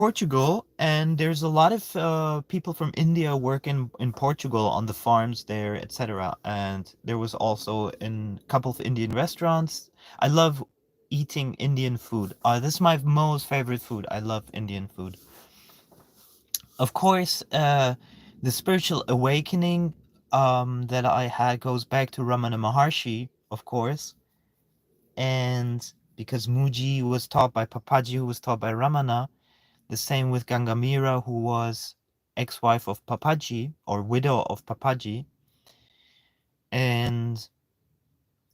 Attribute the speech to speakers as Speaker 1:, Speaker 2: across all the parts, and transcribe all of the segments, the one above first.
Speaker 1: Portugal, and there's a lot of people from India working in Portugal on the farms there, etc. And there was also in a couple of Indian restaurants. I love eating Indian food. This is my most favorite food. I love Indian food. Of course, the spiritual awakening that I had goes back to Ramana Maharshi, of course, and because Mooji was taught by Papaji, who was taught by Ramana. The same with Gangamira, who was ex-wife of Papaji or widow of Papaji, and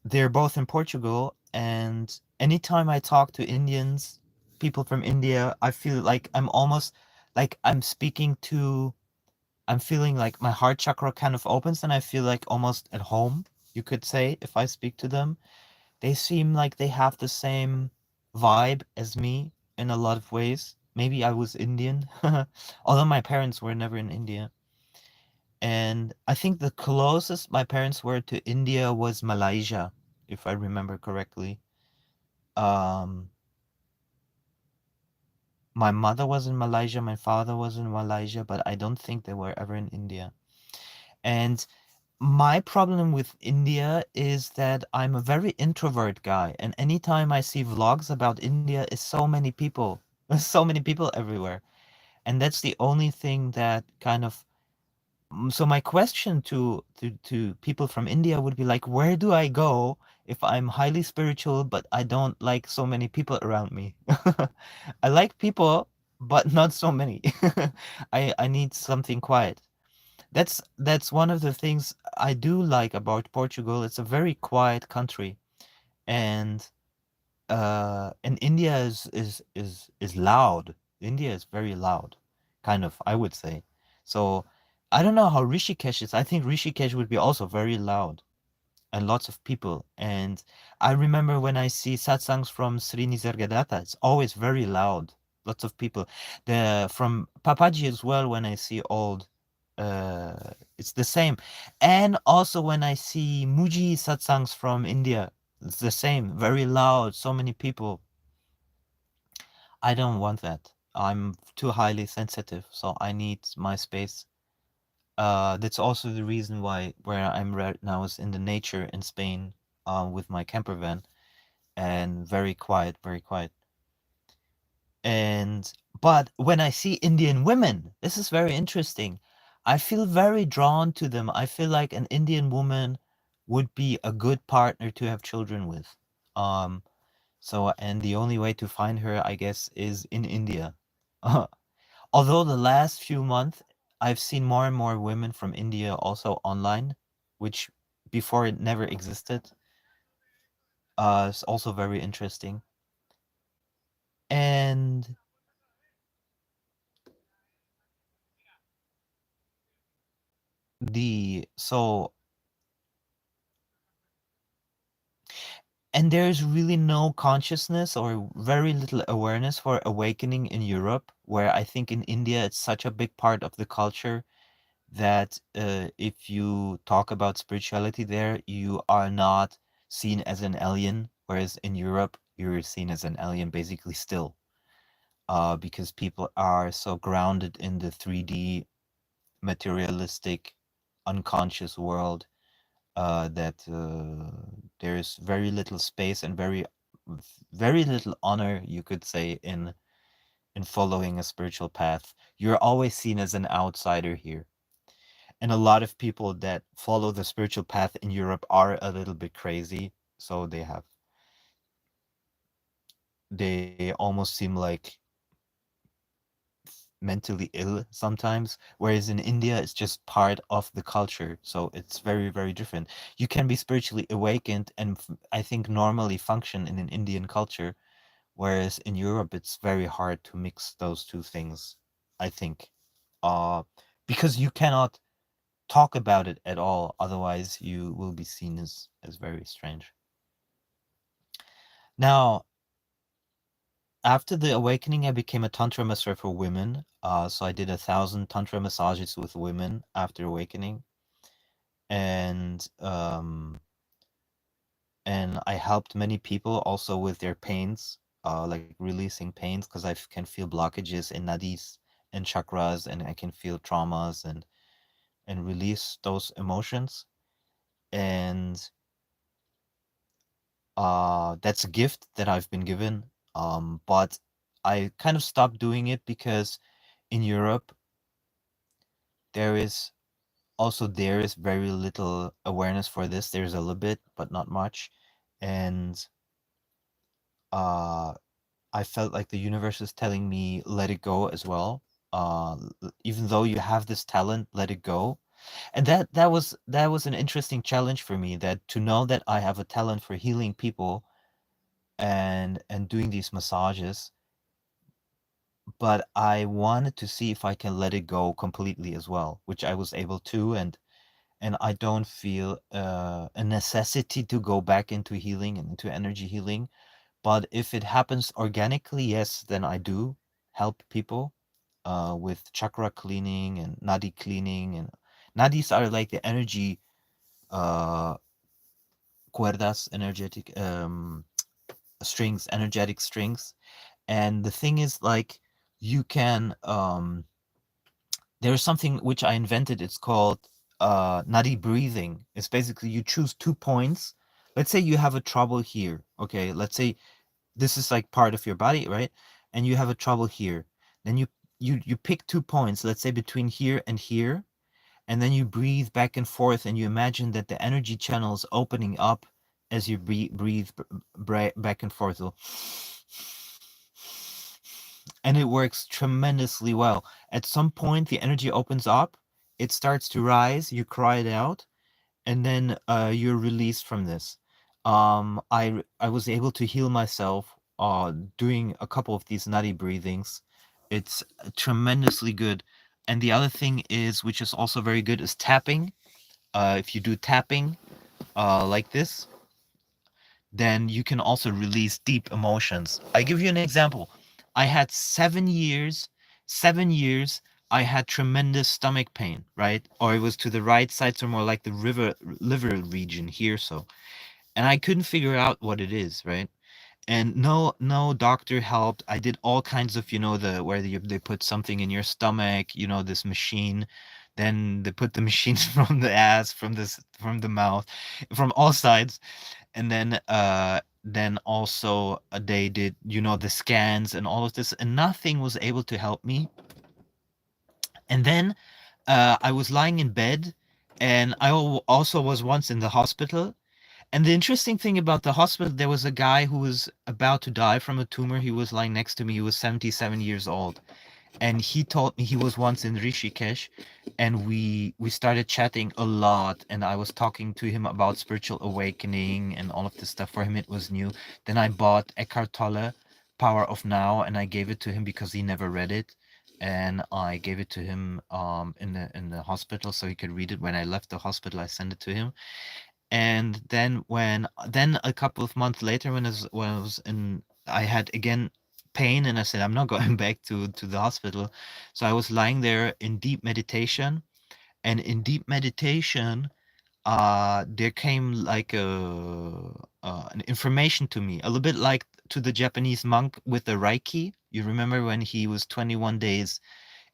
Speaker 1: they're both in Portugal. And anytime I talk to Indians, people from India, I feel like I'm almost like I'm speaking to. I'm feeling like my heart chakra kind of opens, and I feel like almost at home. You could say if I speak to them, they seem like they have the same vibe as me in a lot of ways. Maybe I was Indian, although my parents were never in India. And I think the closest my parents were to India was Malaysia, if I remember correctly. Um, my mother was in Malaysia, my father was in Malaysia, but I don't think they were ever in India. And my problem with India is that I'm a very introvert guy, and anytime I see vlogs about India, is so many people, there's so many people everywhere, and that's the only thing that kind of. So my question to people from India would be like, where do I go if I'm highly spiritual, but I don't like so many people around me? I like people, but not so many. I need something quiet. That's one of the things I do like about Portugal. It's a very quiet country, and India is loud. India is very loud, kind of, I would say. So I don't know how Rishikesh is. I think Rishikesh would be also very loud and lots of people. And I remember when I see satsangs from Sri Nisargadatta, it's always very loud. Lots of people. The from Papaji as well. When I see old, it's the same. And also when I see Muji satsangs from India, it's the same. Very loud. So many people. I don't want that. I'm too highly sensitive, so I need my space. That's also the reason why where I'm right now is in the nature in Spain, with my campervan, and very quiet, very quiet. And but when I see Indian women, this is very interesting. I feel very drawn to them. I feel like an Indian woman would be a good partner to have children with. Um, and the only way to find her, I guess, is in India. Although the last few months, I've seen more and more women from India also online, which before it never existed. It's also very interesting. And the so and there's really no consciousness or very little awareness for awakening in Europe, where I think in India it's such a big part of the culture that if you talk about spirituality there, you are not seen as an alien, whereas in Europe, you're seen as an alien basically still, because people are so grounded in the 3D materialistic unconscious world, that there's very little space and very little honor, you could say, in following a spiritual path. You're always seen as an outsider here. And a lot of people that follow the spiritual path in Europe are a little bit crazy. So they almost seem like mentally ill sometimes. Whereas in India, it's just part of the culture. So it's very, very different. You can be spiritually awakened and I think normally function in an Indian culture. Whereas in Europe, it's very hard to mix those two things, I think. Uh, because you cannot talk about it at all, otherwise you will be seen as very strange. Now, after the awakening, I became a tantra master for women. So I did 1,000 tantra massages with women after awakening, and I helped many people also with their pains. like releasing pains, because can feel blockages in nadis and chakras, and I can feel traumas and release those emotions. And that's a gift that I've been given. But I kind of stopped doing it because in Europe there is there is very little awareness for this. There's a little bit, but not much. And uh I felt like the universe is telling me let it go as well. Even though you have this talent, let it go. And that was an interesting challenge for me, that to know that I have a talent for healing people and doing these massages, but I wanted to see if I can let it go completely as well, which I was able to. And I don't feel a necessity to go back into healing and into energy healing. But if it happens organically, yes, then I do help people with chakra cleaning and nadi cleaning. And nadis are like the energy uh, cuerdas, energetic strings, energetic strings. And the thing is, like, you can there's something which I invented. It's called nadi breathing. It's basically you choose 2 points. Let's say you have a trouble here. Okay, let's say this is like part of your body, right? And you have a trouble here. Then you pick 2 points, let's say between here and here, and then you breathe back and forth, and you imagine that the energy channel is opening up as you breathe back and forth. So, and it works tremendously well. At some point, the energy opens up, it starts to rise, you cry it out, and then you're released from this. I was able to heal myself doing a couple of these nutty breathings. It's tremendously good. And the other thing is, which is also very good, is tapping. If you do tapping like this, then you can also release deep emotions. I give you an example. I had 7 years, 7 years, I had tremendous stomach pain, right? Or it was to the right side, so more like the liver region here, so. And I couldn't figure out what it is, right? And no doctor helped. I did all kinds of, the where they put something in your stomach, this machine. Then they put the machines from the ass, from the mouth, from all sides. And then also they did, the scans and all of this, and nothing was able to help me. And then I was lying in bed, and also was once in the hospital. And the interesting thing about the hospital, there was a guy who was about to die from a tumor. He was lying next to me. He was 77 years old. And he told me he was once in Rishikesh, and we started chatting a lot, and I was talking to him about spiritual awakening and all of this stuff. For him it was new. Then I bought Eckhart Tolle, Power of Now, and I gave it to him because he never read it. And I gave it to him in the hospital so he could read it. When I left the hospital, I sent it to him. And then a couple of months later, when I was in, I had again pain, and I said I'm not going back to the hospital. So I was lying there in deep meditation, and in deep meditation, there came like an information to me, a little bit like to the Japanese monk with the Reiki. You remember when he was 21 days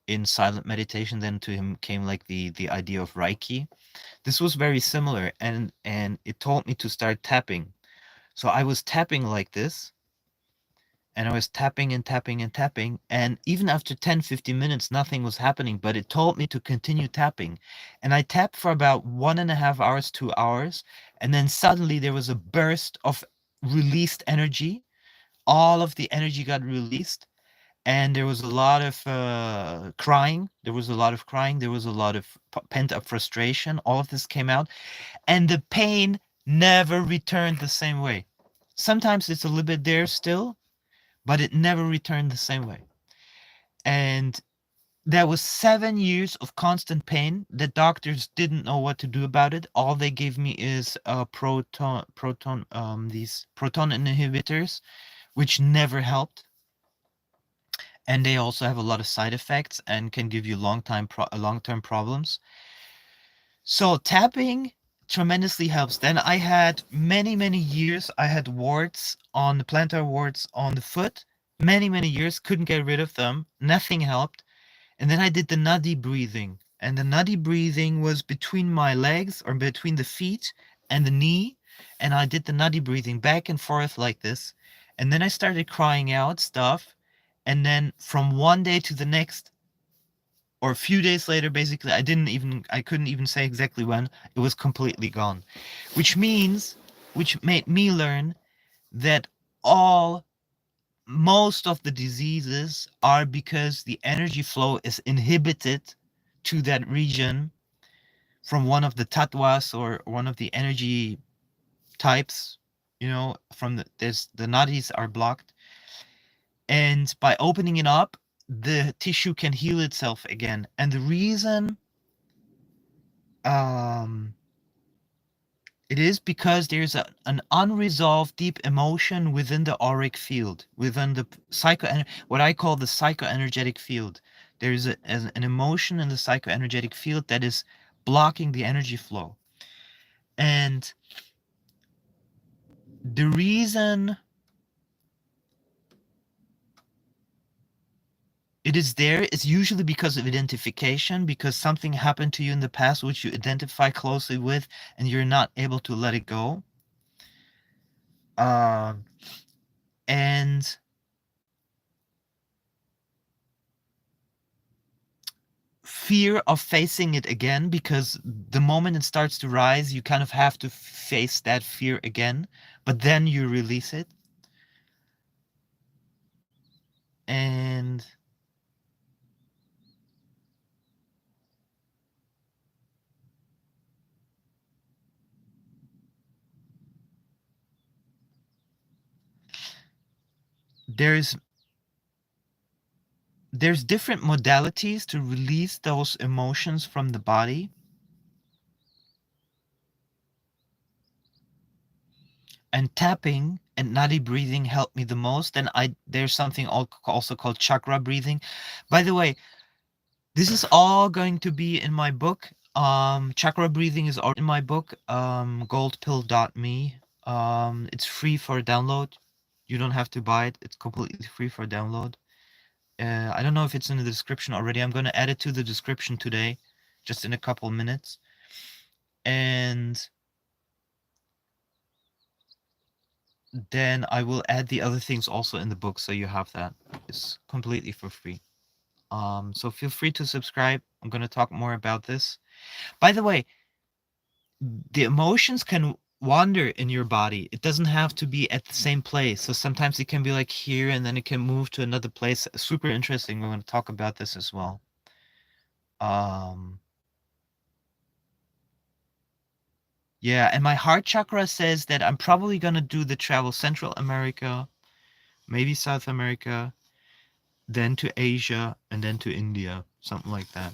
Speaker 1: in silent meditation, then to him came like the idea of Reiki. This was very similar, and it told me to start tapping. So I was tapping like this, and I was tapping and tapping and tapping, and even after 10, 15 minutes, nothing was happening, but it told me to continue tapping. And I tapped for about 1.5 hours, 2 hours, and then suddenly there was a burst of released energy. All of the energy got released, and there was a lot of crying. There was a lot of crying. There was a lot of pent up frustration. All of this came out, and the pain never returned the same way. Sometimes it's a little bit there still, but it never returned the same way. And there was 7 years of constant pain. The doctors didn't know what to do about it. All they gave me is these proton inhibitors, which never helped. And they also have a lot of side effects and can give you long-term problems. So tapping tremendously helps. Then I had many years, I had warts on the plantar warts on the foot. Many years, couldn't get rid of them. Nothing helped. And then I did the nadi breathing. And the nadi breathing was between my legs or between the feet and the knee. And I did the nadi breathing back and forth like this. And then I started crying out stuff. And then from one day to the next, or a few days later, basically, I couldn't even say exactly when, it was completely gone. Which means, which made me learn that all most of the diseases are because the energy flow is inhibited to that region from one of the tattvas or one of the energy types, from the nadis are blocked. And by opening it up, the tissue can heal itself again. And the reason um, it is because there's an unresolved deep emotion within the auric field, within the what I call the psychoenergetic field. There's an emotion in the psychoenergetic field that is blocking the energy flow. And the reason it is there is usually because of identification, because something happened to you in the past which you identify closely with and you're not able to let it go. And fear of facing it again, because the moment it starts to rise, you kind of have to face that fear again, but then you release it. And there's different modalities to release those emotions from the body. And tapping and nadi breathing helped me the most. And there's something also called chakra breathing. By the way, this is all going to be in my book. Chakra breathing is all in my book, goldpill.me. It's free for download. You don't have to buy it. It's completely free for download. I don't know if it's in the description already. I'm going to add it to the description today, just in a couple minutes. And then I will add the other things also in the book, so you have that. It's completely for free. So feel free to subscribe. I'm going to talk more about this. By the way, the emotions can wander in your body. It doesn't have to be at the same place. So sometimes it can be like here and then it can move to another place. Super interesting. We're going to talk about this as well. Yeah, and my heart chakra says that I'm probably going to do the travel Central America, maybe South America, then to Asia, and then to India, something like that.